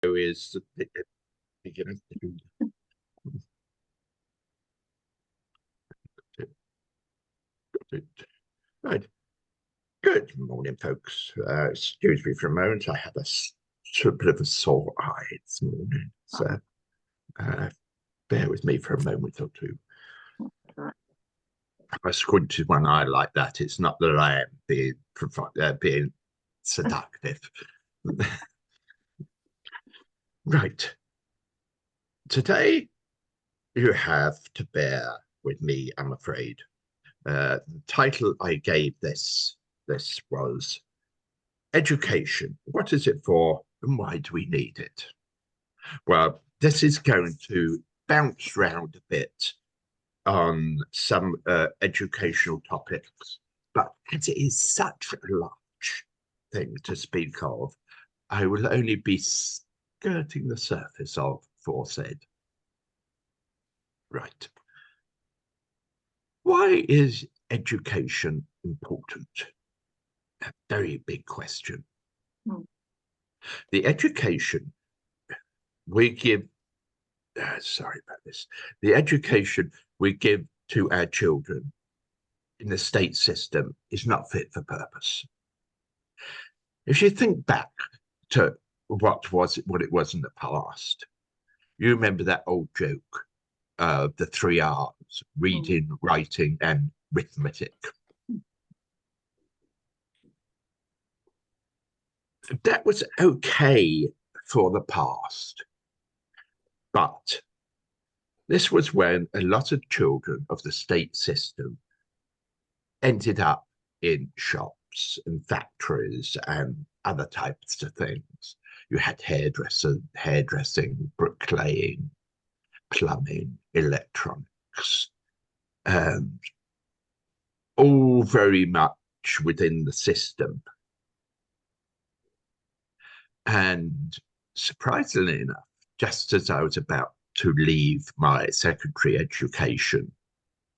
is right. Good morning, folks. Excuse me for a moment. I have a bit of a sore eye this morning, so bear with me for a moment or two. If I squinted one eye like that, it's not that I am being seductive. Right. Today, you have to bear with me, I'm afraid. The title I gave this was Education. What is it for and why do we need it? Well, this is going to bounce around a bit on some educational topics, but as it is such a large thing to speak of, I will only be skirting the surface of foresaid. Right. Why is education important? A very big question. The education we give, sorry about this, the education we give to our children in the state system is not fit for purpose. If you think back to what it was in the past, you remember that old joke of the 3 R's: reading, writing, and arithmetic. That was okay for the past, but this was when a lot of children of the state system ended up in shops and factories and other types of things. You had hairdressing, bricklaying, plumbing, electronics, all very much within the system. And surprisingly enough, just as I was about to leave my secondary education,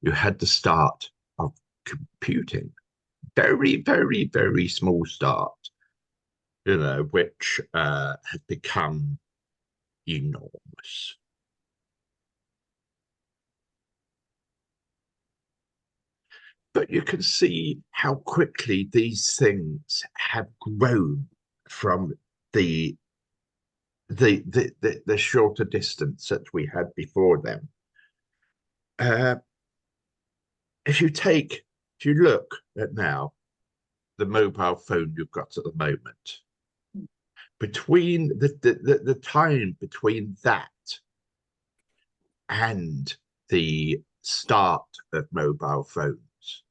you had the start of computing. Very, very, very small start, which had become enormous. But you can see how quickly these things have grown from the shorter distance that we had before them. If you look at now the mobile phone you've got at the moment, between the time between that and the start of mobile phones,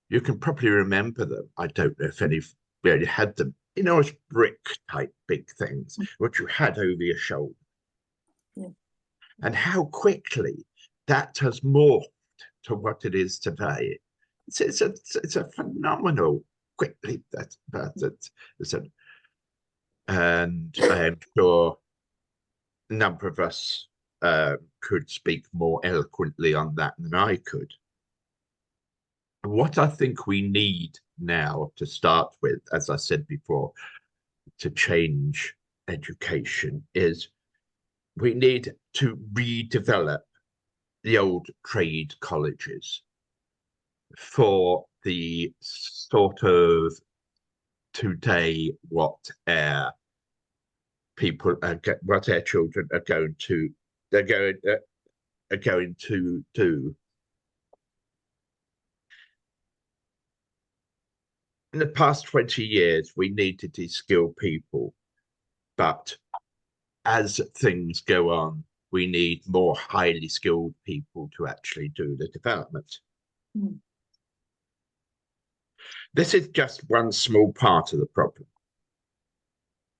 you can probably remember them. I don't know if any really had them. It's brick type big things, which you had over your shoulder. Yeah. And how quickly that has morphed to what it is today. It's a phenomenal quickly and I am sure a number of us could speak more eloquently on that than I could. What I think we need now to start with, as I said before, to change education is we need to redevelop the old trade colleges for the sort of today what our children are going to do. In the past 20 years, we need to de-skill people, but as things go on, we need more highly skilled people to actually do the development. This is just one small part of the problem.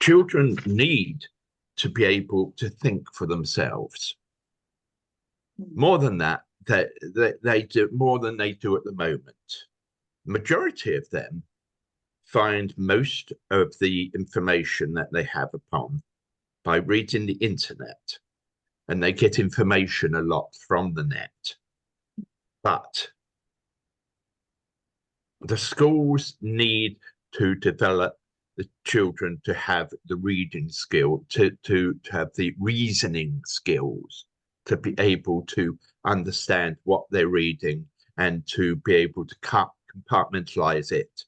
Children need to be able to think for themselves. More than that, they do more than they do at the moment. The majority of them find most of the information that they have upon by reading the internet, and they get information a lot from the net. But the schools need to develop the children to have the reading skill, to have the reasoning skills, to be able to understand what they're reading and to be able to compartmentalize it.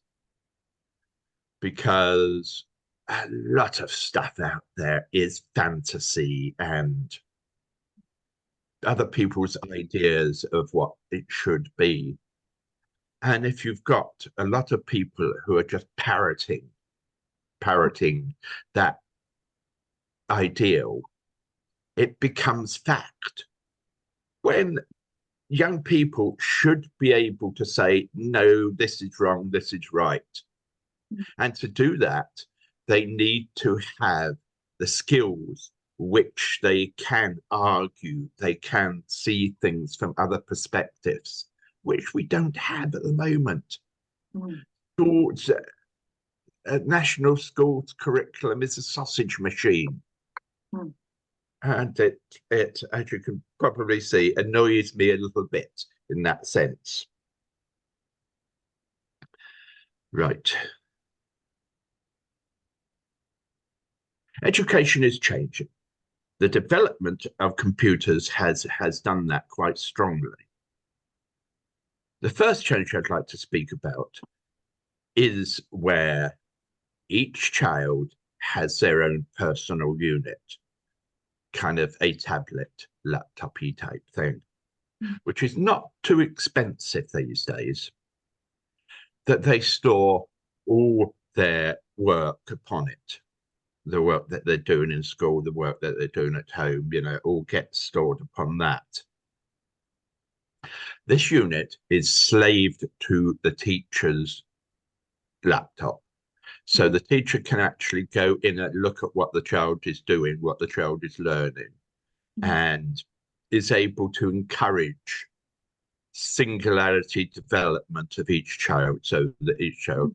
Because a lot of stuff out there is fantasy and other people's ideas of what it should be. And if you've got a lot of people who are just parroting that ideal, it becomes fact. When young people should be able to say, no, this is wrong, this is right. And to do that, they need to have the skills which they can argue, they can see things from other perspectives, which we don't have at the moment. Schools, national schools curriculum is a sausage machine. And it, as you can probably see, annoys me a little bit in that sense. Right. Education is changing. The development of computers has done that quite strongly. The first change I'd like to speak about is where each child has their own personal unit, kind of a tablet, laptop-y type thing, which is not too expensive these days, that they store all their work upon it. The work that they're doing in school, the work that they're doing at home, all gets stored upon that. This unit is slaved to the teacher's laptop. So the teacher can actually go in and look at what the child is doing, what the child is learning, and is able to encourage singularity development of each child, so that each child,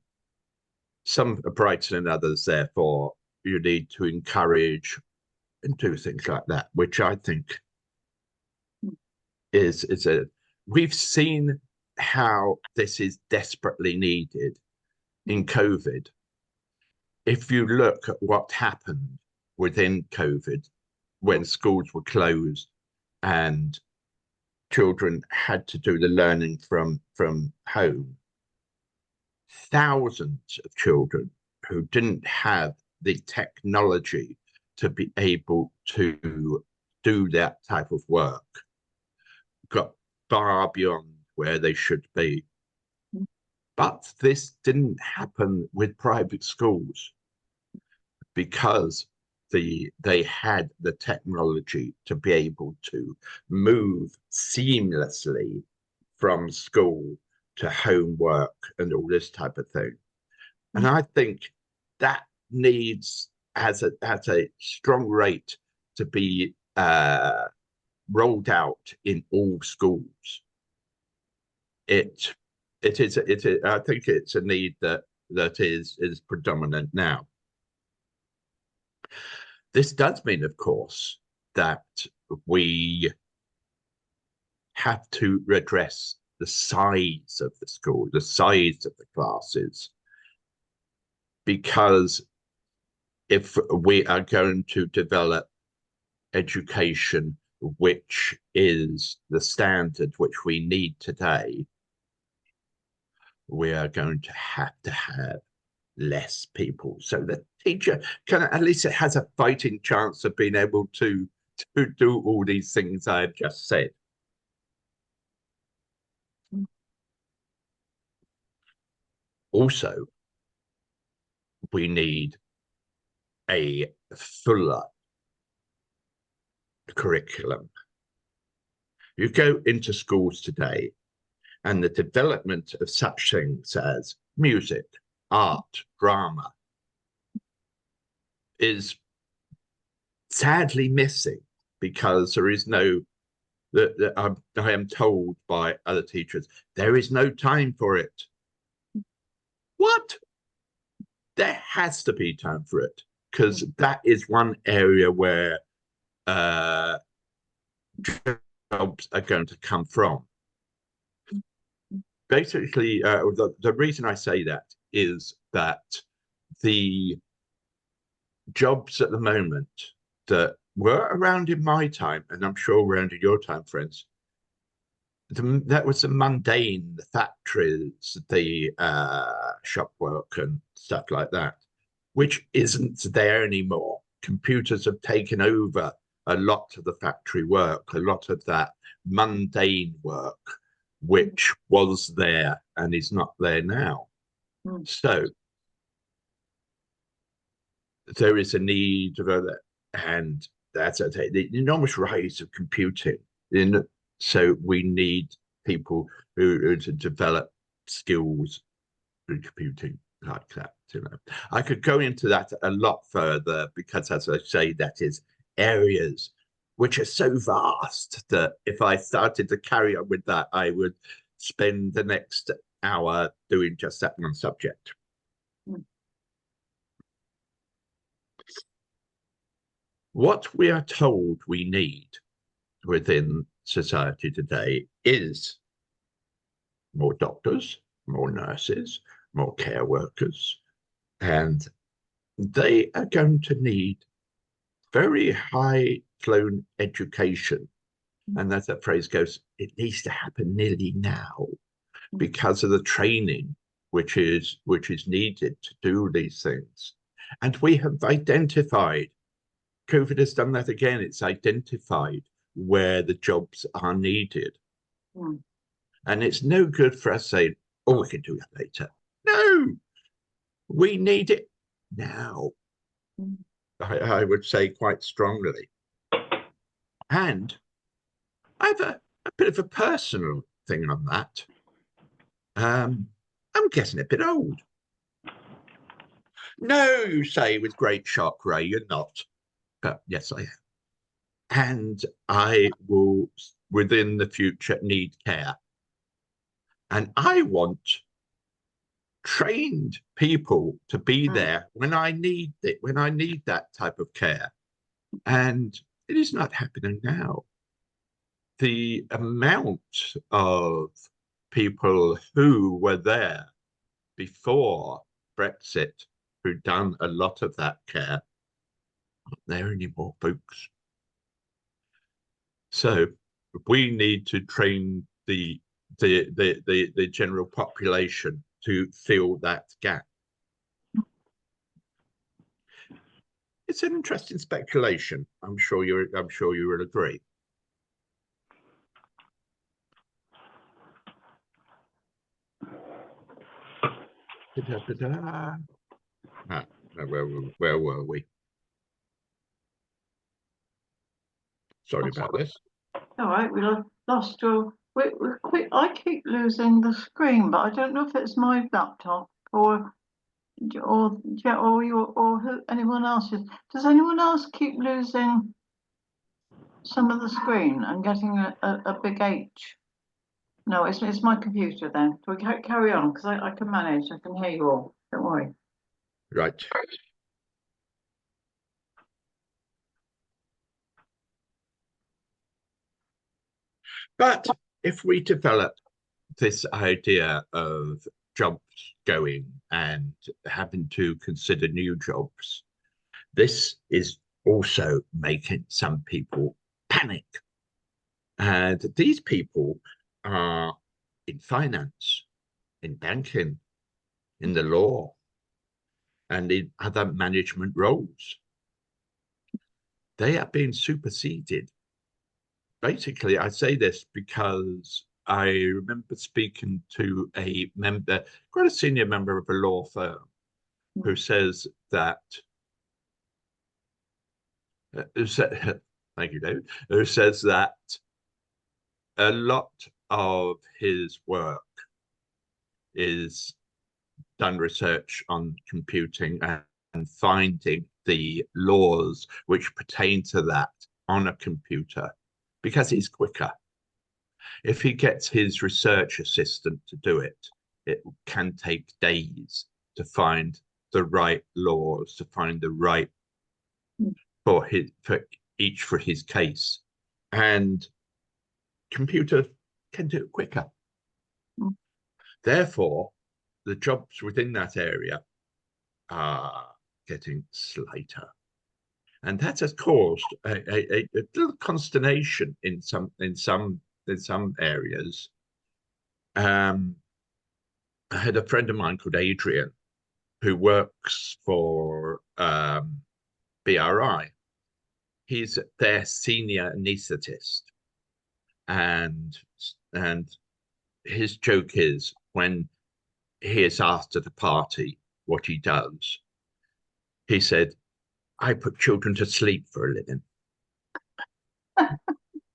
some are brighter than others, therefore you need to encourage and do things like that, which I think is we've seen how this is desperately needed in COVID. If you look at what happened within COVID, when schools were closed and children had to do the learning from home, thousands of children who didn't have the technology to be able to do that type of work got far beyond where they should be. But this didn't happen with private schools because they had the technology to be able to move seamlessly from school to homework and all this type of thing. And I think that needs, as a strong rate, to be rolled out in all schools. It is I think it's a need that is predominant now. This does mean, of course, that we have to redress the size of the school, the size of the classes, because if we are going to develop education which is the standard which we need today, we are going to have less people, so the teacher can, at least it has a fighting chance of being able to do all these things I've just said. Also, we need a fuller curriculum. You go into schools today and the development of such things as music, art, drama is sadly missing, because there is no, I am told by other teachers, there is no time for it. What? There has to be time for it, because that is one area where jobs are going to come from. Basically, the reason I say that is that the jobs at the moment that were around in my time, and I'm sure around in your time, friends, that was the mundane, the factories, the shop work and stuff like that, which isn't there anymore. Computers have taken over a lot of the factory work, a lot of that mundane work, which was there and is not there now. So there is a need for that, and that's the enormous rise of computing. So we need people who to develop skills in computing like that. I could go into that a lot further because, as I say, that is areas which are so vast that if I started to carry on with that, I would spend the next hour doing just that one subject. What we are told we need within society today is more doctors, more nurses, more care workers, and they are going to need very high flown education. And as that phrase goes, it needs to happen nearly now because of the training which is needed to do these things. And we have identified, COVID has done that again, it's identified where the jobs are needed. And it's no good for us saying, oh, we can do that later. No, we need it now. I would say quite strongly. And I have a bit of a personal thing on that. I'm getting a bit old. No, you say with great shock, Ray, you're not. But yes, I am. And I will, within the future, need care. And I want trained people to be there when I need it, when I need that type of care. And it is not happening now. The amount of people who were there before Brexit, who'd done a lot of that care, aren't there anymore, folks. So we need to train the general population to fill that gap. It's an interesting speculation. I'm sure you will agree. Where were we? Sorry about this. All right, we lost your. I keep losing the screen, but I don't know if it's my laptop or who anyone else's. Does anyone else keep losing some of the screen and getting a big H? No, it's my computer then. So we carry on because I can manage. I can hear you all. Don't worry. Right. But if we develop this idea of jobs going and having to consider new jobs, this is also making some people panic. And these people are in finance, in banking, in the law, and in other management roles. They are being superseded. Basically, I say this because I remember speaking to a member, quite a senior member of a law firm, who says that, thank you, David, who says that a lot of his work is done research on computing and finding the laws which pertain to that on a computer because it's quicker. If he gets his research assistant to do it, it can take days to find the right laws, to find the right for his case. And computer can do it quicker. Therefore, the jobs within that area are getting slighter. And that has caused a little consternation in some areas. I had a friend of mine called Adrian who works for BRI. He's their senior anaesthetist, and his joke is when he is asked at a party what he does, he said, "I put children to sleep for a living,"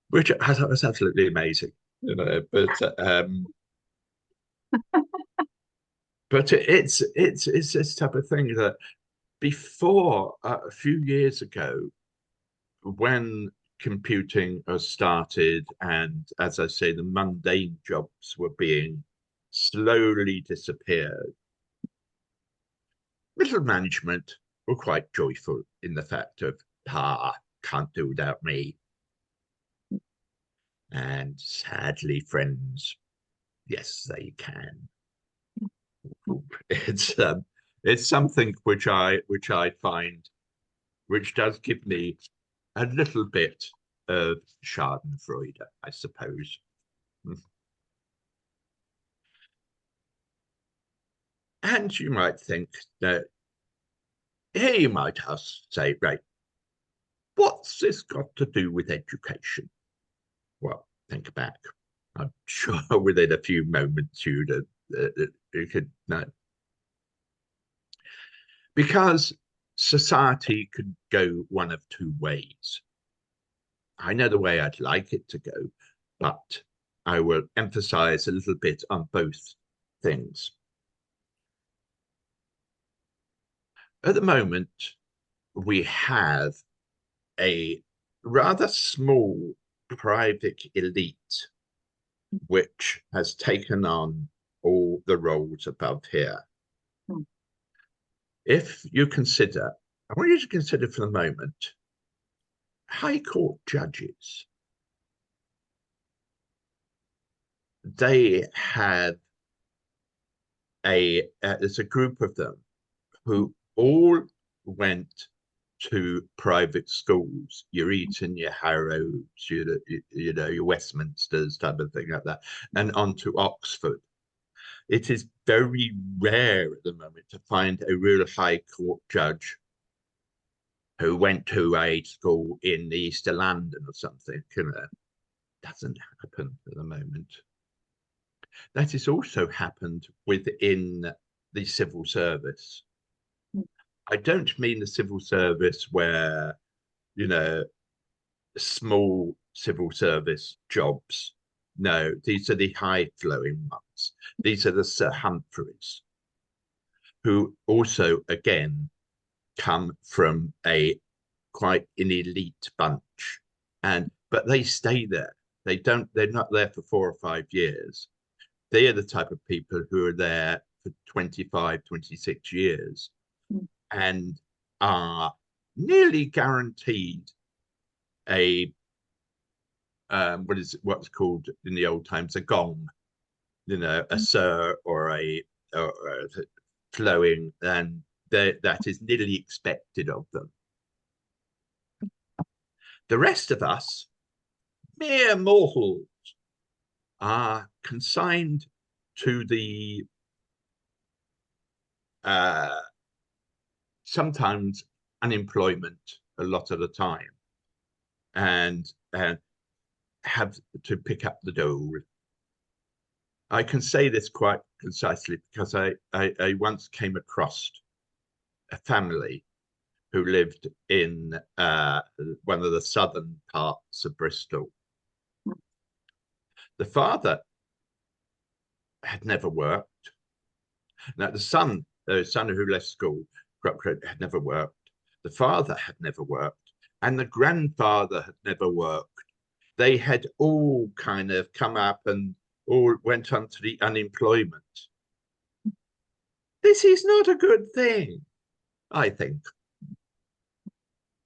which I thought was absolutely amazing, you know. But it's this type of thing that before a few years ago, when computing started, and as I say, the mundane jobs were being slowly disappeared, middle management were quite joyful in the fact of, can't do without me. And sadly, friends, yes, they can. It's something which I find, which does give me a little bit of Schadenfreude, I suppose. And you might think that here you might say, right, what's this got to do with education? Well, think back. I'm sure within a few moments you could know. Because society could go one of two ways. I know the way I'd like it to go, but I will emphasize a little bit on both things. At the moment, we have a rather small private elite which has taken on all the roles above here. If you consider, I want you to consider for the moment, High Court judges. They have there's a group of them who all went to private schools, your Eton, your Harrows, your Westminsters, type of thing like that, and on to Oxford. It is very rare at the moment to find a real High Court judge who went to a school in the East of London or something. Doesn't happen at the moment. That has also happened within the civil service. I don't mean the civil service where, small civil service jobs. No, these are the high flowing ones. These are the Sir Humphreys, who also, again, come from a quite an elite bunch. But they stay there. They're not there for 4 or 5 years. They are the type of people who are there for 25, 26 years and are nearly guaranteed what's called in the old times a gong, a sir or a flowing, and that is nearly expected of them. The rest of us, mere mortals, are consigned to the sometimes unemployment a lot of the time, and have to pick up the dole. I can say this quite concisely because I once came across a family who lived in one of the southern parts of Bristol. The father had never worked. Now the son who left school had never worked. The father had never worked, and the grandfather had never worked. They had all kind of come up and all went on to the unemployment. This is not a good thing, I think.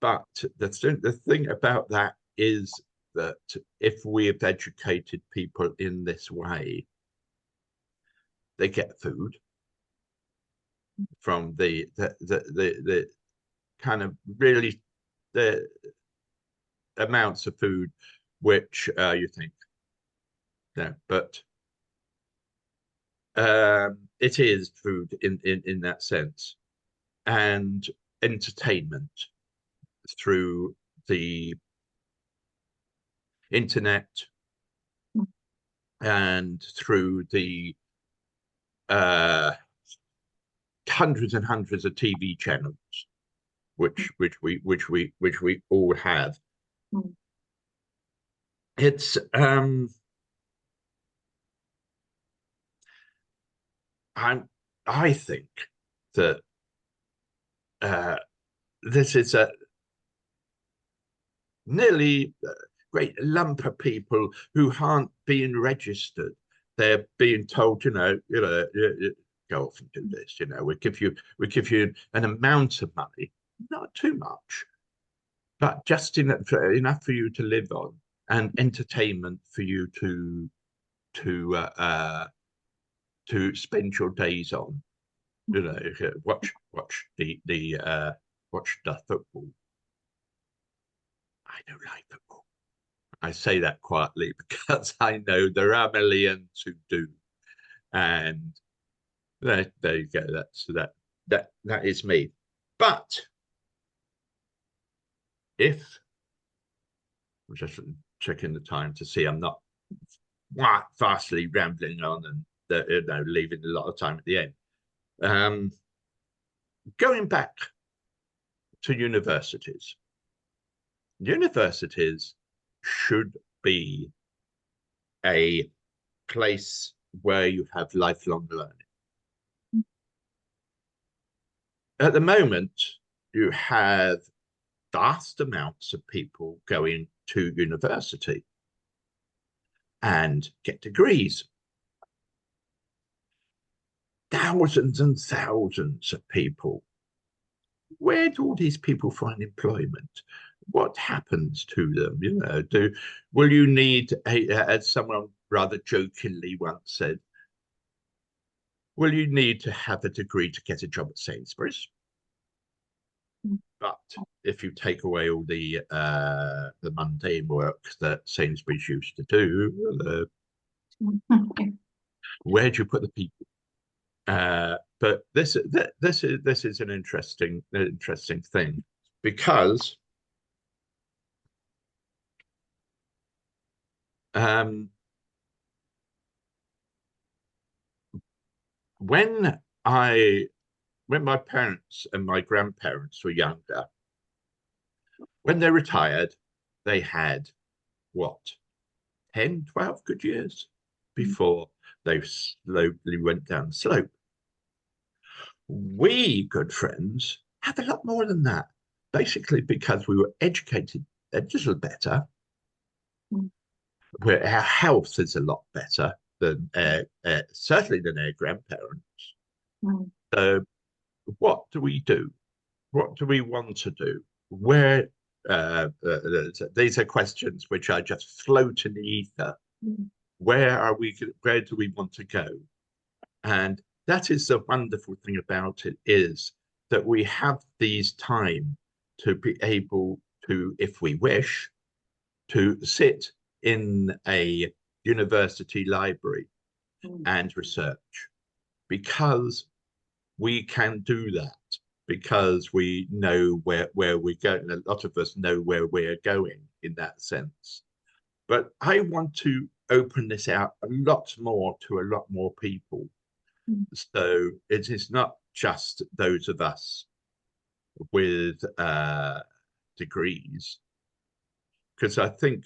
But the thing about that is that if we have educated people in this way, they get food, from the kind of really the amounts of food which you think, no, but it is food in that sense, and entertainment through the internet and through the hundreds and hundreds of TV channels which we all have. It's I think that this is a nearly great lump of people who aren't being registered. They're being told, go off and do this. We give you an amount of money, not too much, but just enough for you to live on, and entertainment for you to spend your days on. Watch watch the football. I don't like football. I say that quietly because I know there are millions who do, and there you go. That is me. But if I'm just checking the time to see I'm not vastly rambling on and leaving a lot of time at the end. Going back to universities. Universities should be a place where you have lifelong learning. At the moment, you have vast amounts of people going to university and get degrees. Thousands and thousands of people. Where do all these people find employment? What happens to them? Will you need as someone rather jokingly once said, will you need to have a degree to get a job at Sainsbury's? But if you take away all the mundane work that Sainsbury's used to do, where do you put the people? But this is an interesting thing, because when my parents and my grandparents were younger, when they retired, they had what, 10, 12 good years before they slowly went down the slope. We, good friends, have a lot more than that, basically because we were educated a little better, where our health is a lot better than certainly than our grandparents. So what do we do? What do we want to do? Where these are questions which are just float in the ether. Where do we want to go? And that is the wonderful thing about it, is that we have these time to be able to, if we wish, to sit in a university library and research, because we can do that, because we know where we're going. A lot of us know where we're going in that sense. But I want to open this out a lot more to a lot more people. So it is not just those of us with degrees, because I think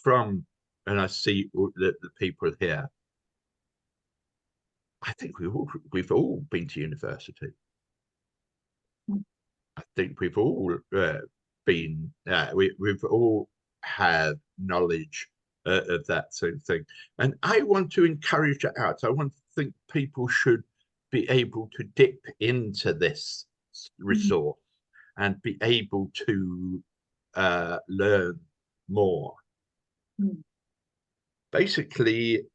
and I see the people here, I think we've all been to university. I think we've all been, we've all had knowledge of that sort of thing. And I want to encourage it out. I want to think people should be able to dip into this resource and be able to learn more. Basically,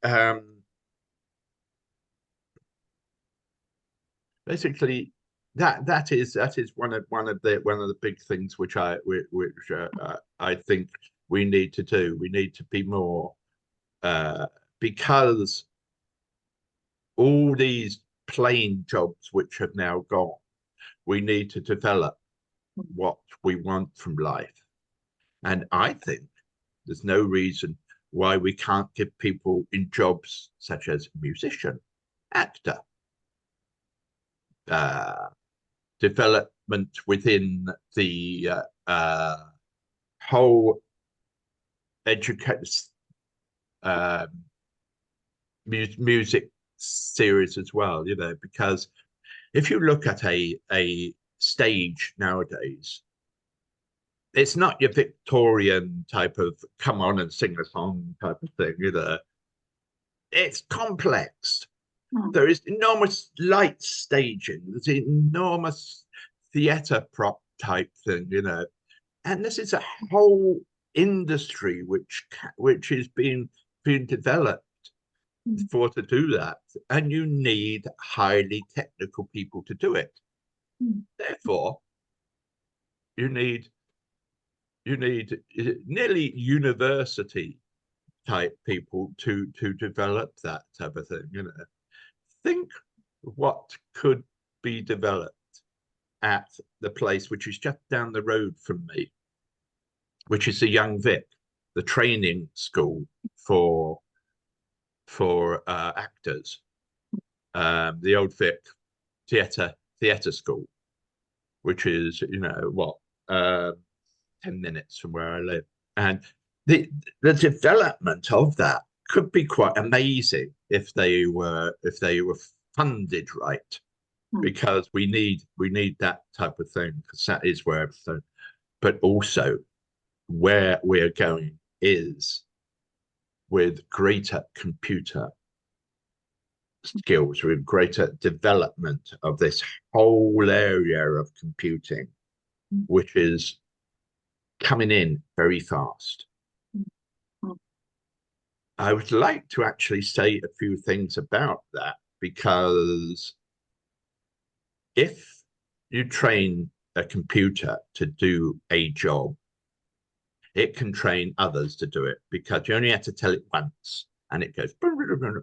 that is one of the big things I think we need to do. We need to be more because all these plain jobs which have now gone, we need to develop what we want from life. And I think there's no reason why we can't give people in jobs such as musician, actor, development within the whole education music series as well, you know, because if you look at a stage nowadays, it's not your Victorian type of come on and sing a song type of thing, you know. It's complex. There is enormous light staging. There's enormous theatre prop type thing, you know. And this is a whole industry which is being developed for to do that, and you need highly technical people to do it. Therefore, you need nearly university type people to develop that type of thing. You know, think what could be developed at the place which is just down the road from me, which is the Young Vic, the training school for actors, the Old Vic theatre school, which is, you know, what, 10 minutes from where I live. And the development of that could be quite amazing if they were funded right, because we need that type of thing, because that is where everything. But also where we're going is with greater computer skills, with greater development of this whole area of computing, which is coming in very fast. I would like to actually say a few things about that, because if you train a computer to do a job, it can train others to do it, because you only have to tell it once and it goes,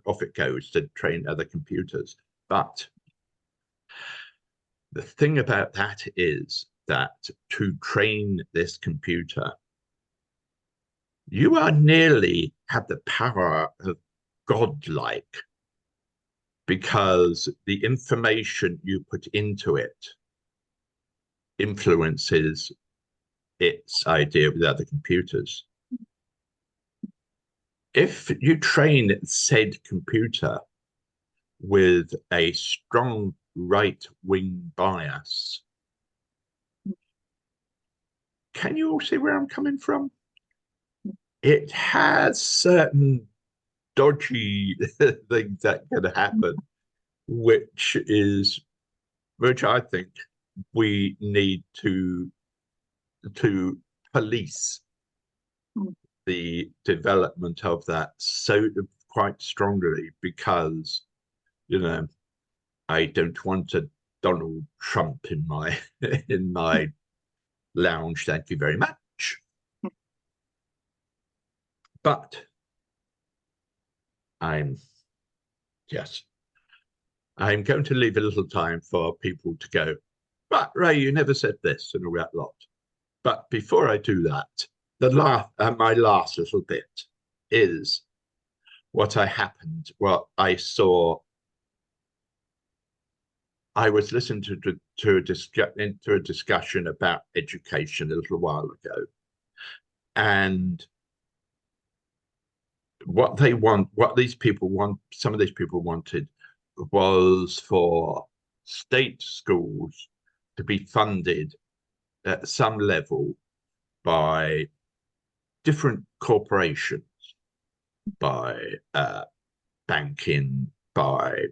off it goes to train other computers. But the thing about that is that to train this computer, you are nearly have the power of godlike, because the information you put into it influences its idea with other computers. If you train said computer with a strong right-wing bias, can you all see where I'm coming from? It has certain dodgy things that can happen, which I think we need to police the development of that so quite strongly, because, you know, I don't want a Donald Trump in my in my lounge. Thank you very much. But I'm going to leave a little time for people to go, but Ray, you never said this and all that lot. But before I do that, my last little bit is what I saw. I was listening to a discussion about education a little while ago, and what these people want, some of these people wanted, was for state schools to be funded at some level by different corporations, by banking, by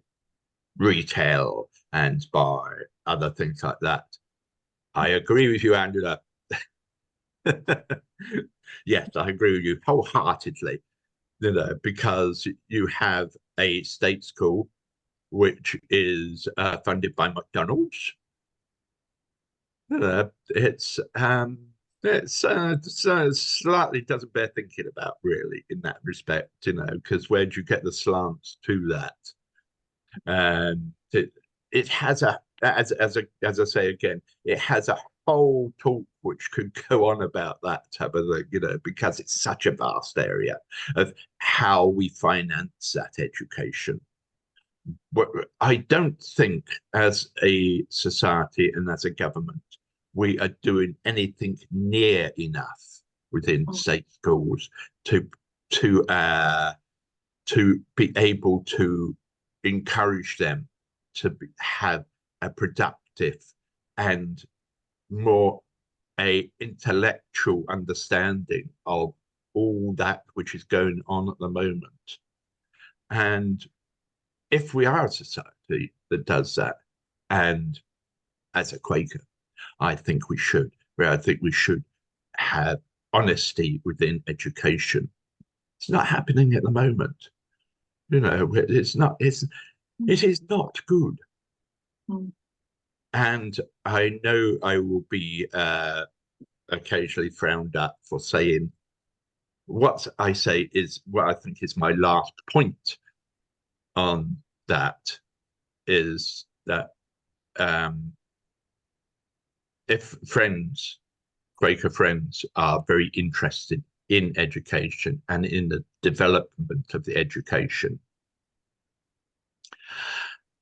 retail, and by other things like that. I agree with you, Angela. Yes, I agree with you wholeheartedly. You know, because you have a state school which is funded by McDonald's, it's slightly doesn't bear thinking about really in that respect, because where do you get the slants to that? And it has as I say again, it has a whole talk which could go on about that type of thing, because it's such a vast area of how we finance that education. But I don't think as a society and as a government, we are doing anything near enough within state schools to to uh, to be able to encourage them to have a productive and more a intellectual understanding of all that which is going on at the moment. And if we are a society that does that, and as a Quaker, I think we should, where I think we should have honesty within education. It's not happening at the moment. It's not, it is not good. Mm. And I know I will be occasionally frowned at for saying what I say is what I think is my last point on that is that if friends, Quaker friends, are very interested in education and in the development of the education,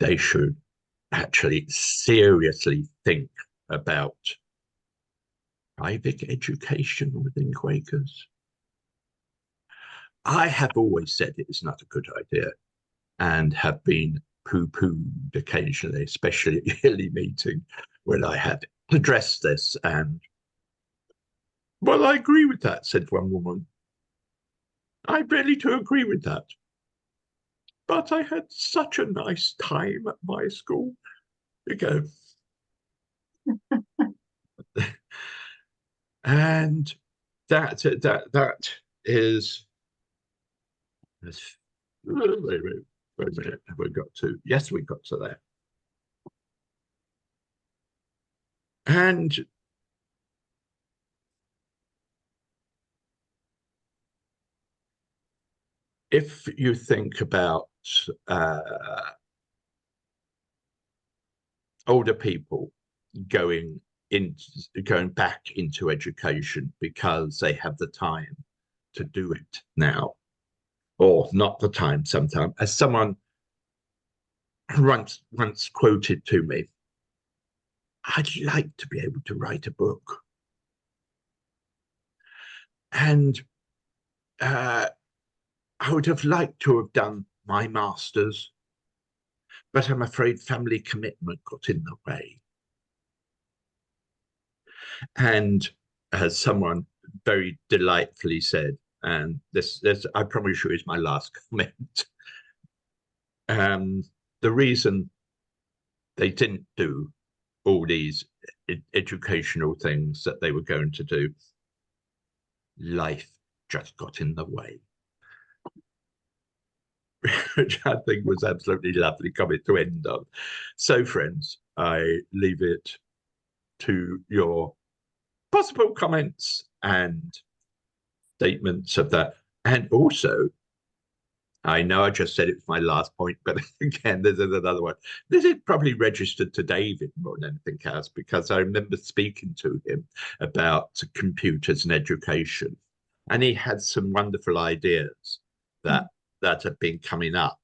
they should actually seriously think about private education within Quakers. I have always said it is not a good idea and have been poo-pooed occasionally, especially at the yearly meeting when I had addressed this. And, well, I agree with that, said one woman. I really do agree with that. But I had such a nice time at my school. You go. And that is wait a minute, have we got to? Yes, we got to there. And if you think about older people going back into education because they have the time to do it now, or not the time sometimes, as someone once quoted to me, I'd like to be able to write a book. And I would have liked to have done my master's, but I'm afraid family commitment got in the way. And as someone very delightfully said, and this I promise you is my last comment, the reason they didn't do all these educational things that they were going to do, life just got in the way. Which I think was absolutely lovely coming to end on. So, friends, I leave it to your possible comments and statements of that. And also, I know I just said it was my last point, but again, there's another one. This is probably registered to David more than anything else, because I remember speaking to him about computers and education. And he had some wonderful ideas that have been coming up,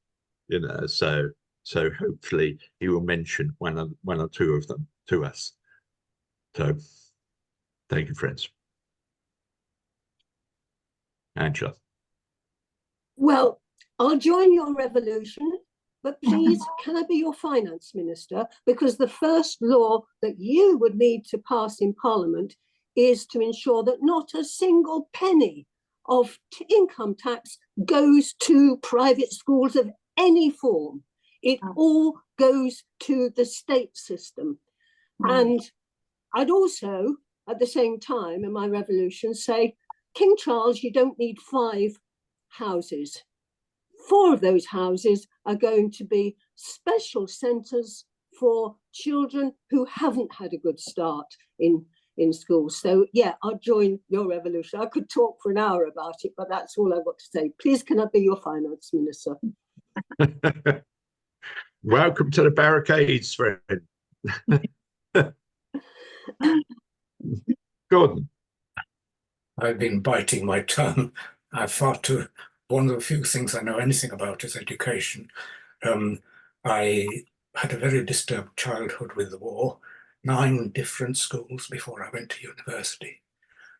so hopefully he will mention one or two of them to us. So thank you, friends. Angela. Well, I'll join your revolution, but please, can I be your finance minister? Because the first law that you would need to pass in Parliament is to ensure that not a single penny of income tax goes to private schools of any form. It all goes to the state system. And I'd also, at the same time, in my revolution, say, King Charles, you don't need 5 houses. 4 of those houses are going to be special centres for children who haven't had a good start. in schools. So yeah, I'll join your revolution. I could talk for an hour about it, but that's all I've got to say. Please, can I be your finance minister? Welcome to the barricades, friend. Gordon. I've been biting my tongue. One of the few things I know anything about is education. I had a very disturbed childhood with the war, 9 different schools before I went to university.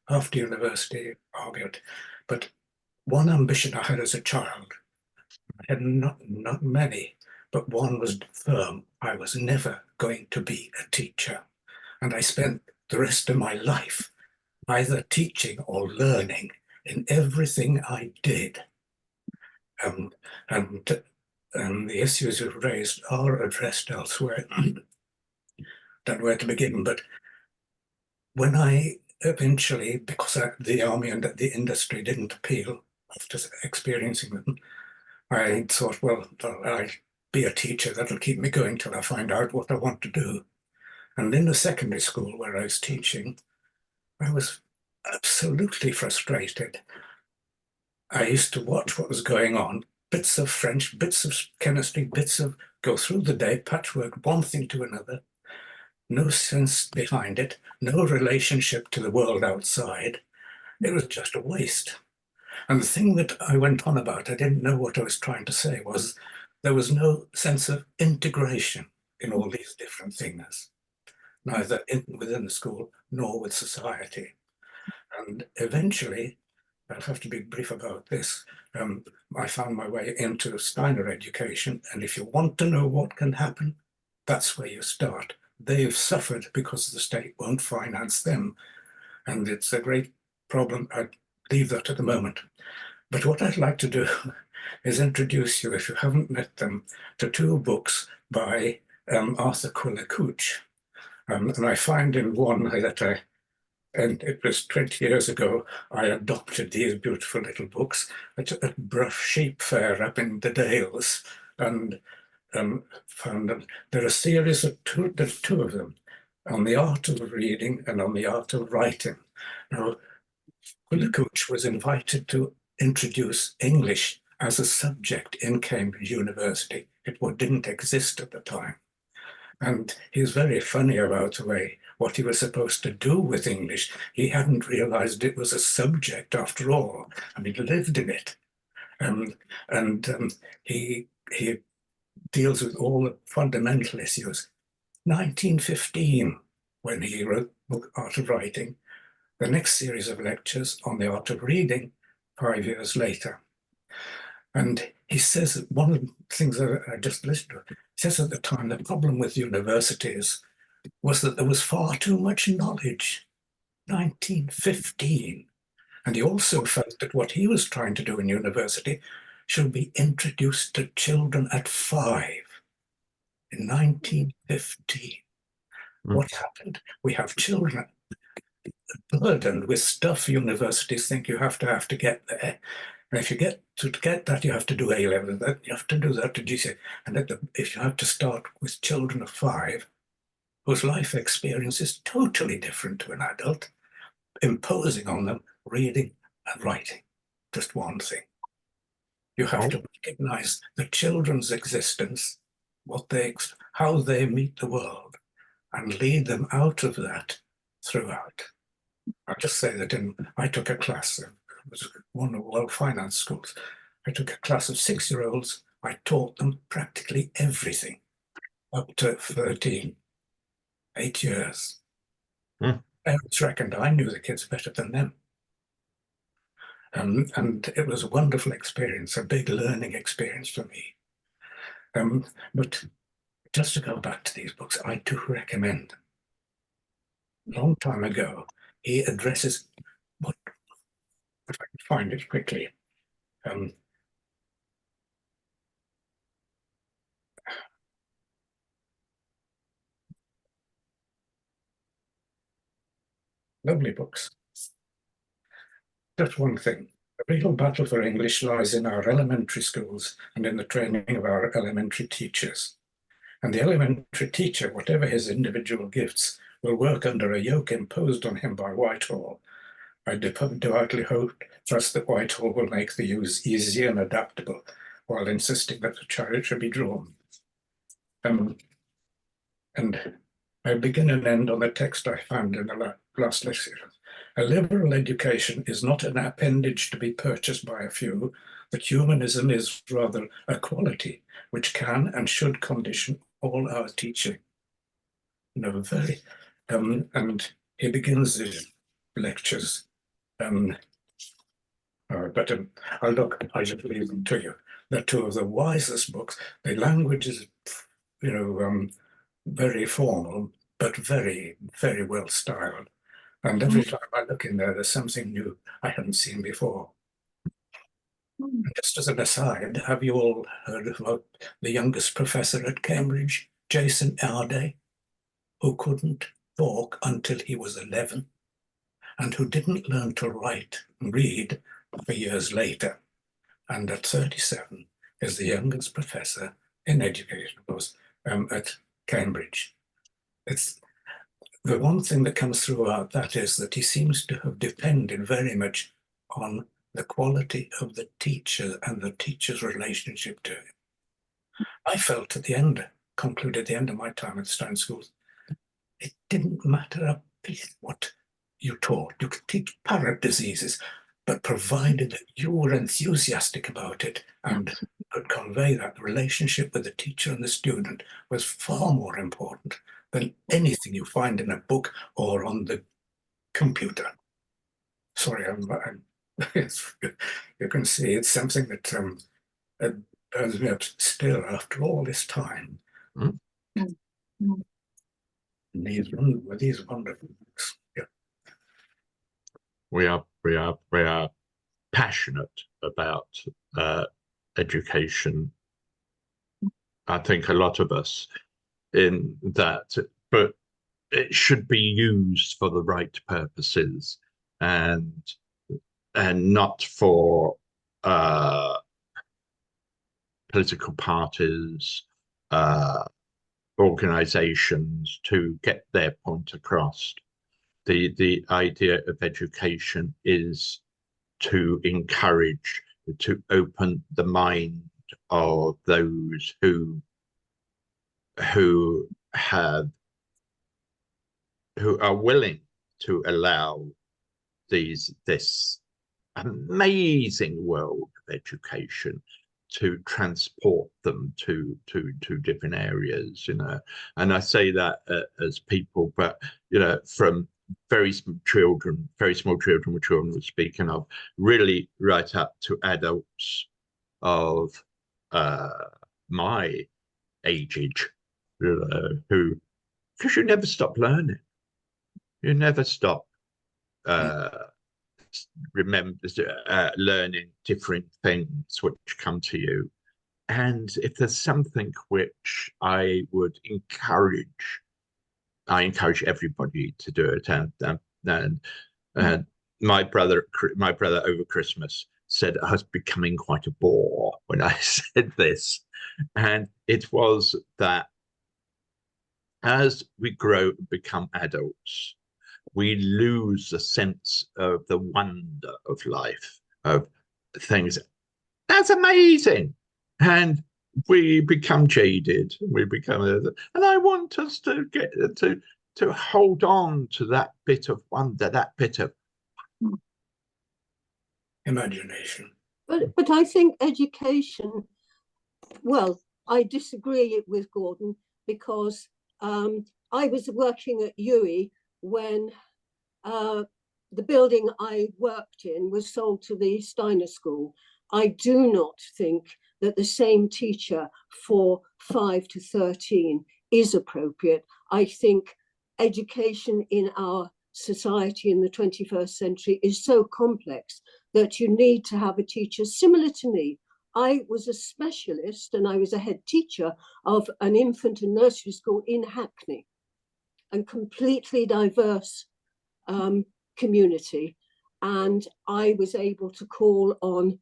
After university, argued. But one ambition I had as a child, I had not many, but one was firm. I was never going to be a teacher. And I spent the rest of my life either teaching or learning in everything I did. And the issues you've raised are addressed elsewhere. Don't know where to begin, but when I eventually, because the army and the industry didn't appeal after experiencing them, I thought, well, I'll be a teacher. That'll keep me going till I find out what I want to do. And in the secondary school where I was teaching, I was absolutely frustrated. I used to watch what was going on, bits of French, bits of chemistry, go through the day, patchwork, one thing to another. No sense behind it, no relationship to the world outside. It was just a waste. And the thing that I went on about, I didn't know what I was trying to say, was there was no sense of integration in all these different things, neither within the school nor with society. And eventually, I'll have to be brief about this, I found my way into Steiner education. And if you want to know what can happen, that's where you start. They've suffered because the state won't finance them. And it's a great problem. I'd leave that at the moment. But what I'd like to do is introduce you, if you haven't met them, to 2 books by Arthur Quiller Couch. And I find in one that and it was 20 years ago, I adopted these beautiful little books at a Brush Sheep Fair up in the Dales, and found them. There are a series of there's 2 of them, on the art of reading and on the art of writing. Now, Quiller Couch was invited to introduce English as a subject in Cambridge University. It didn't exist at the time. And he's very funny about the way what he was supposed to do with English. He hadn't realized it was a subject after all, and he lived in it. He deals with all the fundamental issues. 1915, when he wrote the book Art of Writing, the next series of lectures on the art of reading 5 years later. And he says that one of the things that I just listened to, he says at the time the problem with universities was that there was far too much knowledge. 1915. And he also felt that what he was trying to do in university should be introduced to children at 5 in 1915. What happened? We have children burdened with stuff universities think you have to get there. And if you get that, you have to do A-level, that you have to do that to GCSE. And if you have to start with children of 5, whose life experience is totally different to an adult, imposing on them reading and writing, just one thing. You have to recognize the children's existence, how they meet the world, and lead them out of that throughout. I'll just say that I took a class, it was one of world finance schools. I took a class of 6-year-olds. I taught them practically everything up to 13, 8 years. Parents reckoned I knew the kids better than them. And it was a wonderful experience, a big learning experience for me. But just to go back to these books, I do recommend them. A long time ago, he addresses if I can find it quickly. Lovely books. Just one thing. The real battle for English lies in our elementary schools and in the training of our elementary teachers. And the elementary teacher, whatever his individual gifts, will work under a yoke imposed on him by Whitehall. I devoutly trust that Whitehall will make the use easy and adaptable, while insisting that the chariot should be drawn. And I begin and end on the text I found in the last lecture. A liberal education is not an appendage to be purchased by a few, but humanism is rather a quality which can and should condition all our teaching. And he begins his lectures. I'll just leave them to you. They're two of the wisest books. The language is, very formal, but very, very well styled. And every time I look in there, there's something new I haven't seen before. And just as an aside, have you all heard about the youngest professor at Cambridge, Jason Arday, who couldn't talk until he was 11, and who didn't learn to write and read for years later, and at 37 is the youngest professor in education, of course, at Cambridge. It's the one thing that comes throughout that is that he seems to have depended very much on the quality of the teacher and the teacher's relationship to him. I felt concluded at the end of my time at Stone Schools, it didn't matter a bit what you taught. You could teach parrot diseases, but provided that you were enthusiastic about it and could convey that relationship with the teacher and the student was far more important than anything you find in a book or on the computer. Sorry, you can see it's something that burns me up still after all this time. These wonderful books. Yeah. We are passionate about education. I think a lot of us in that, but it should be used for the right purposes and not for political parties, organizations to get their point across. The idea of education is to encourage, to open the mind of those who are willing to allow this amazing world of education to transport them to different areas, and I say that as people, but from very small children we're speaking of, really right up to adults of my age, who, because you never stop learning, you never stop learning different things which come to you. And if there's something which I encourage everybody to do it. And my brother over Christmas said I was becoming quite a bore when I said this, and it was that as we grow and become adults, we lose the sense of the wonder of life, of things. That's amazing. And we become jaded. And I want us to get to hold on to that bit of wonder, that bit of imagination. But I think education, well, I disagree with Gordon, because I was working at UWE when the building I worked in was sold to the Steiner School. I do not think that the same teacher for 5 to 13 is appropriate. I think education in our society in the 21st century is so complex that you need to have a teacher similar to me. I was a specialist and I was a head teacher of an infant and nursery school in Hackney, and completely diverse community. And I was able to call on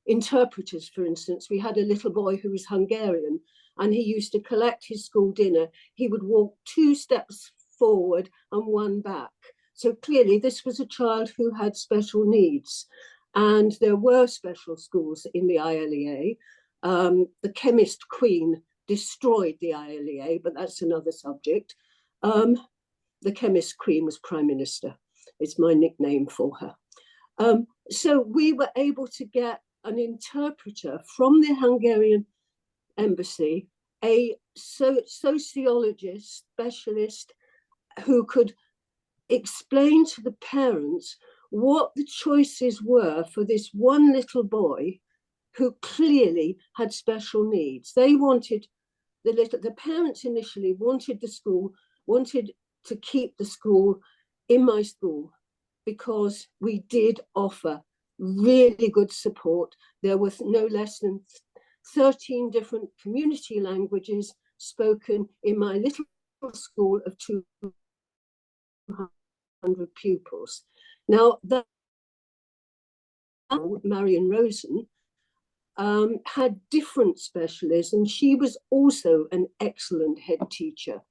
interpreters, for instance. We had a little boy who was Hungarian, and he used to collect his school dinner. He would walk 2 steps forward and one back. So clearly this was a child who had special needs, and there were special schools in the ILEA. The chemist queen destroyed the ILEA, but that's another subject. The chemist queen was prime minister. It's my nickname for her. So we were able to get an interpreter from the Hungarian embassy, a sociologist specialist who could explain to the parents what the choices were for this one little boy who clearly had special needs. They wanted the parents initially wanted to keep the school in my school, because we did offer really good support. There was no less than 13 different community languages spoken in my little school of 200 pupils. Now, that Marion Rosen had different specialisms. She was also an excellent head teacher.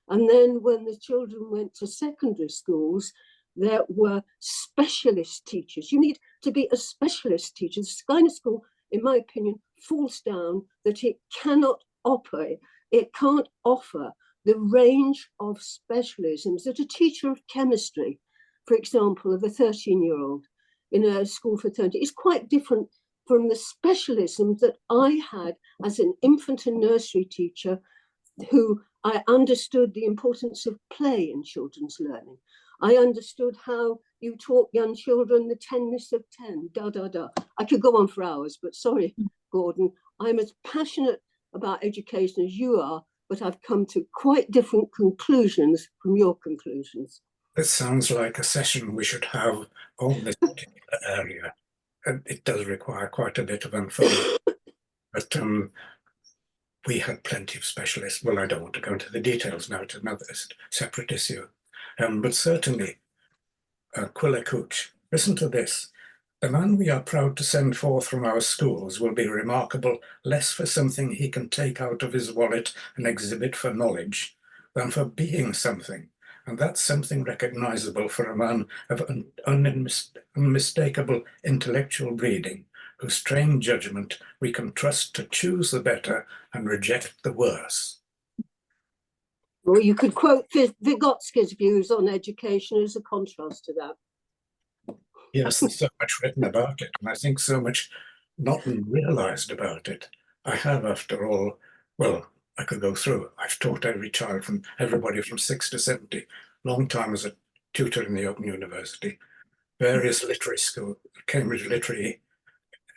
And then when the children went to secondary schools, there were specialist teachers. You need to be a specialist teacher. The kind of school, in my opinion, falls down that it cannot operate. It can't offer the range of specialisms that a teacher of chemistry, for example, of a 13-year-old in a school for 30, is quite different from the specialisms that I had as an infant and nursery teacher, who I understood the importance of play in children's learning. I understood how you taught young children the 10ness of 10, da, da, da. I could go on for hours, but sorry, Gordon, I'm as passionate about education as you are, but I've come to quite different conclusions from your conclusions. This sounds like a session we should have on this particular area. And it does require quite a bit of unfolding. But we had plenty of specialists. Well, I don't want to go into the details now, it's another separate issue. But certainly, Quiller Couch, listen to this. The man we are proud to send forth from our schools will be remarkable less for something he can take out of his wallet and exhibit for knowledge than for being something. And that's something recognizable for a man of unmistakable intellectual breeding, whose trained judgment we can trust to choose the better and reject the worse. Well, you could quote Vygotsky's views on education as a contrast to that. Yes, there's so much written about it, and I think so much not realized about it. I have, after all, well, I could go through. I've taught every child, from everybody from 6 to 70, long time as a tutor in the Open University, various literary schools, Cambridge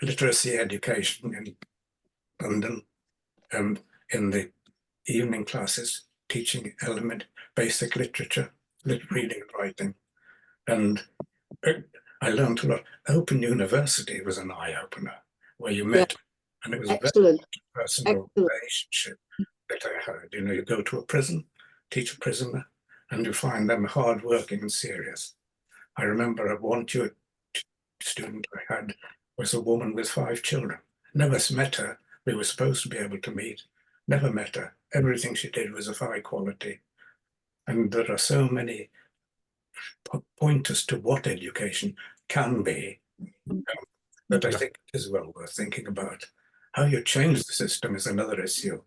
literacy education in London, and in the evening classes, teaching basic literature, reading and writing. And I learned a lot. Open University was an eye-opener, where you met, and it was a very personal relationship that I had. You know, you go to a prison, teach a prisoner, and you find them hardworking and serious. I remember one student I had was a woman with 5 children. Never met her. We were supposed to be able to meet. Never met her. Everything she did was of high quality. And there are so many pointers to what education can be that I think is well worth thinking about. How you change the system is another issue.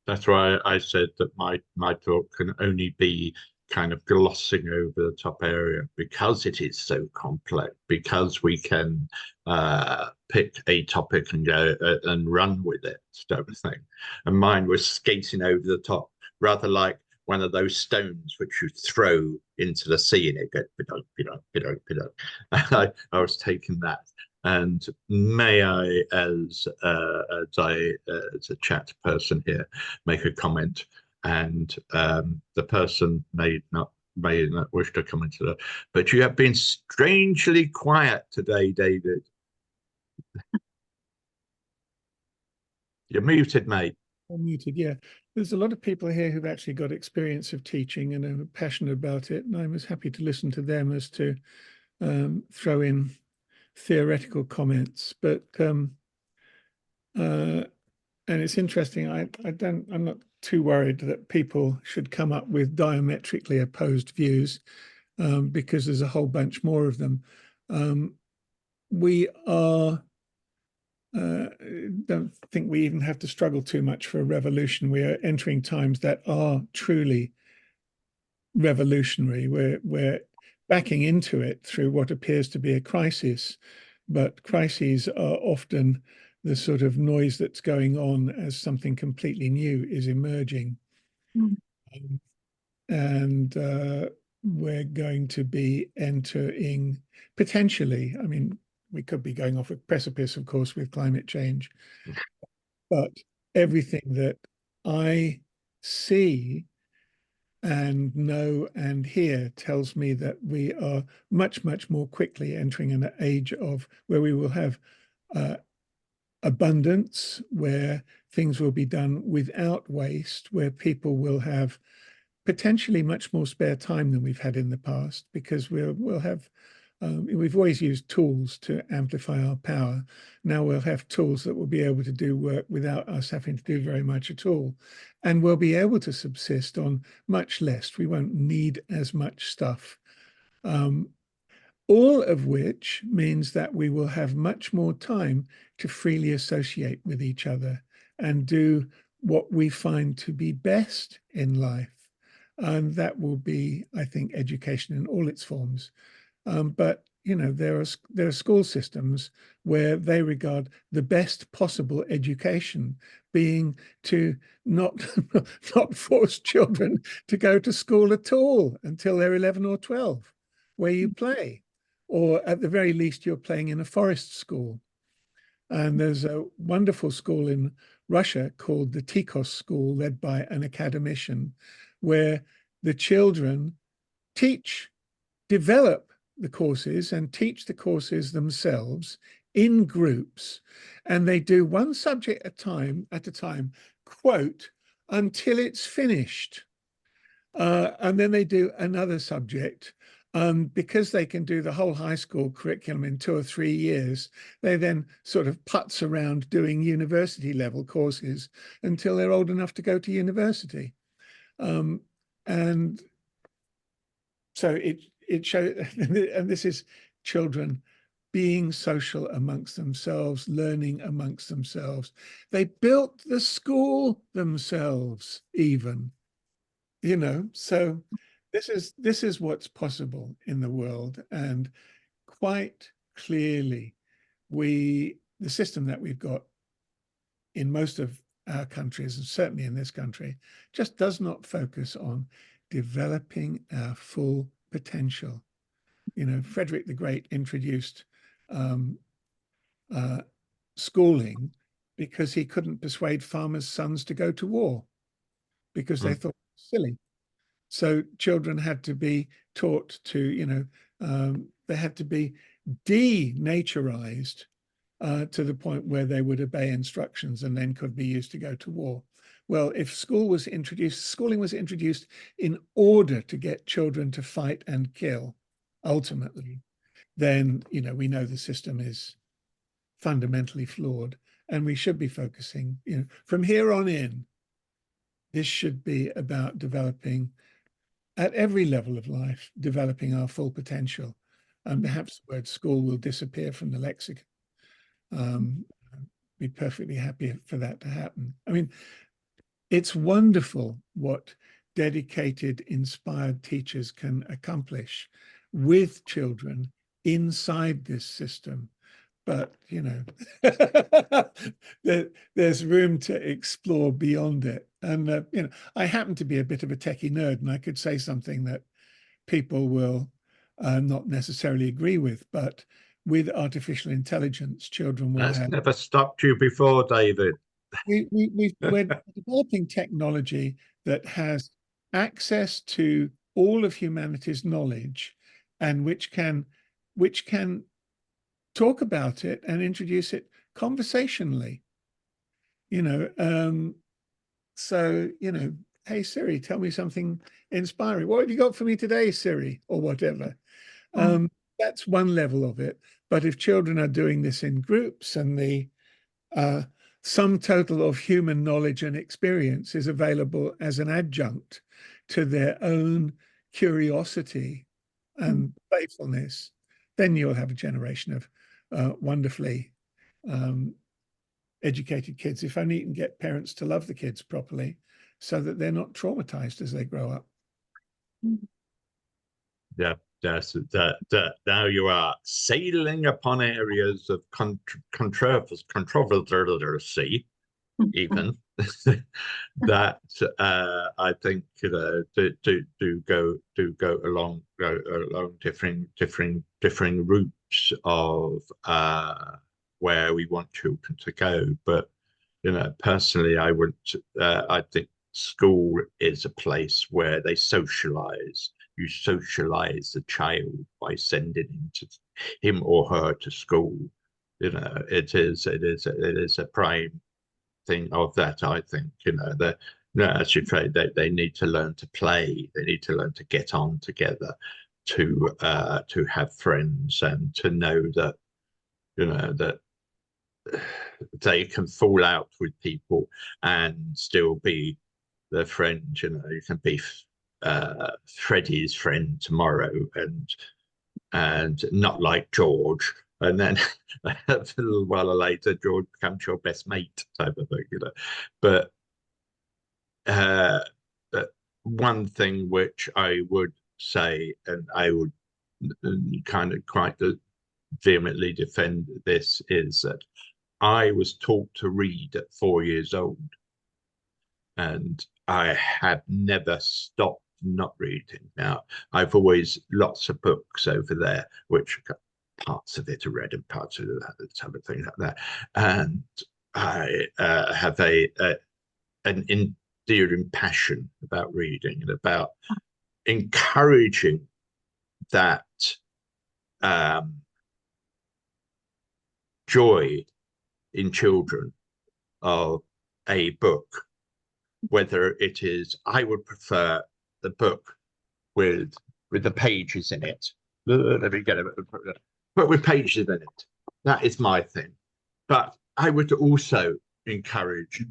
That's why I said that my talk can only be kind of glossing over the top area, because it is so complex, because we can pick a topic and go and run with it, sort of thing. And mine was skating over the top, rather like one of those stones which you throw into the sea and it goes, I was taking that. And may I, as a chat person here, make a comment? And the person may not wish to comment to that, but you have been strangely quiet today, David. You're muted, mate. I'm muted, yeah. There's a lot of people here who've actually got experience of teaching and are passionate about it, and I was happy to listen to them as to throw in theoretical comments. But and it's interesting. I'm not too worried that people should come up with diametrically opposed views, because there's a whole bunch more of them. We are, don't think we even have to struggle too much for a revolution. We are entering times that are truly revolutionary. We're backing into it through what appears to be a crisis, but crises are often the sort of noise that's going on as something completely new is emerging. And we're going to be entering potentially, I mean, we could be going off a precipice, of course, with climate change, but everything that I see and know and hear tells me that we are much, much more quickly entering an age of where we will have abundance, where things will be done without waste, where people will have potentially much more spare time than we've had in the past, because we'll have, we've always used tools to amplify our power. Now we'll have tools that will be able to do work without us having to do very much at all. And we'll be able to subsist on much less. We won't need as much stuff. All of which means that we will have much more time to freely associate with each other and do what we find to be best in life. And that will be, I think, education in all its forms. But, you know, there are school systems where they regard the best possible education being to not force children to go to school at all until they're 11 or 12, where you play. Or at the very least, you're playing in a forest school. And there's a wonderful school in Russia called the Tikos School, led by an academician, where the children develop the courses and teach the courses themselves in groups. And they do one subject at a time, quote, until it's finished. And then they do another subject. Because they can do the whole high school curriculum in 2 or 3 years, they then sort of putz around doing university level courses until they're old enough to go to university. And so it shows, and this is children being social amongst themselves, learning amongst themselves. They built the school themselves even, you know, so this is what's possible in the world. And quite clearly, the system that we've got in most of our countries, and certainly in this country, just does not focus on developing our full potential. You know, Frederick the Great introduced schooling because he couldn't persuade farmers' sons to go to war because they thought it was silly. So children had to be taught to, you know, they had to be denaturized to the point where they would obey instructions and then could be used to go to war. Well, if schooling was introduced in order to get children to fight and kill, ultimately, then, you know, we know the system is fundamentally flawed, and we should be focusing, you know, from here on in, this should be about developing at every level of life, developing our full potential. And perhaps the word school will disappear from the lexicon. Be perfectly happy for that to happen. I mean, it's wonderful what dedicated, inspired teachers can accomplish with children inside this system. But, you know, there's room to explore beyond it. And, you know, I happen to be a bit of a techie nerd, and I could say something that people will not necessarily agree with, but with artificial intelligence, children will That's have... never stopped you before, David. We're developing technology that has access to all of humanity's knowledge, and which can talk about it and introduce it conversationally, you know. So, you know, hey Siri, tell me something inspiring. What have you got for me today, Siri, or whatever? That's one level of it. But if children are doing this in groups, and the sum total of human knowledge and experience is available as an adjunct to their own curiosity and playfulness, then you'll have a generation of wonderfully educated kids, if only you can get parents to love the kids properly so that they're not traumatized as they grow up. Yeah, now you are sailing upon areas of controversy, even that I think do go along differing routes of where we want children to go. But personally, I think school is a place where they socialize. You socialize the child by sending him or her to school. It is a prime thing of that. I think as you say, they need to learn to play. They need to learn to get on together, to have friends, and to know that that they can fall out with people and still be their friend. You can be Freddie's friend tomorrow and not like George, and then a little while later George becomes your best mate type of thing. But one thing which I would say, and I would kind of quite vehemently defend this, is that I was taught to read at 4 years old, and I have never stopped not reading. Now, I've always lots of books over there, which parts of it are read and parts of it type of thing like that. And I have an endearing passion about reading and about encouraging that joy in children of a book, whether it is, I would prefer the book with the pages in it. Let me get it, but with pages in it. That is my thing. But I would also encourage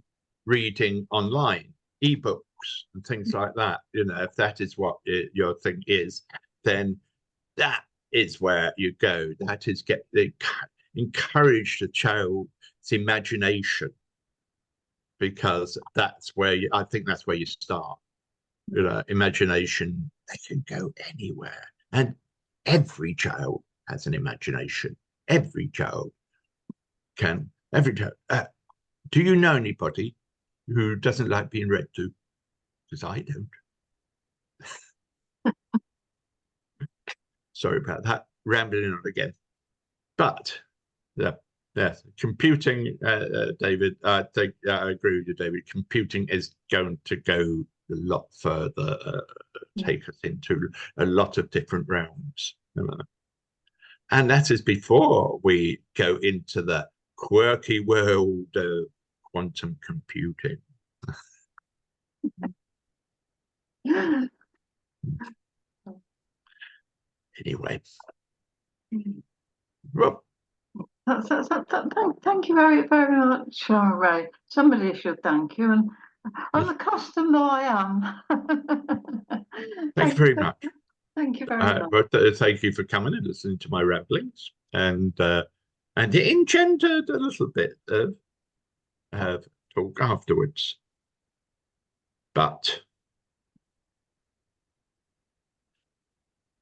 reading online, ebooks and things like that. If that is what your thing is, then that is where you go. That is encourage the child's imagination, because that's where I think that's where you start. Imagination, they can go anywhere, and every child has an imagination. Every child can. Do you know anybody who doesn't like being read to? Because I don't. Sorry about that, rambling on again. But yes, computing, David, I think I agree with you, David. Computing is going to go a lot further, take us into a lot of different realms. And that is before we go into the quirky world of quantum computing. Anyway, Rob. Thank you very, very much, Ray. Somebody should thank you, and unaccustomed though I am. Thank you very much. Thank you very much. But thank you for coming and listening to my ramblings, and it engendered a little bit of talk afterwards. But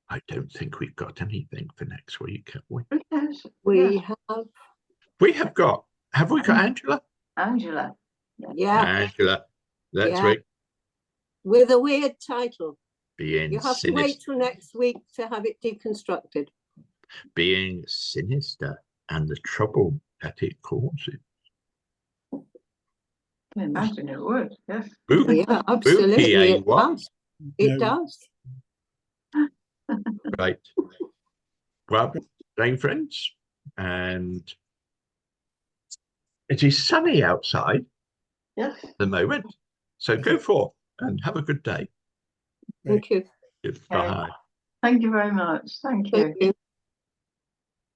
I don't think we've got anything for next week, have we? Yes, We yes. have, Have we got Angela? Angela. yeah, Angela, next Yeah. week. with a weird title. Being You have to sinister. wait till next week to have it deconstructed. Being sinister and the trouble that it causes. I can imagine it would, yes. Yeah, absolutely. eh, It what? does. It No. does. Right. Well, Dane friends, and it is sunny outside Yes. at the moment. So go forth and have a good day. Thank you. Goodbye. Thank you very much. Thank you. Thank you.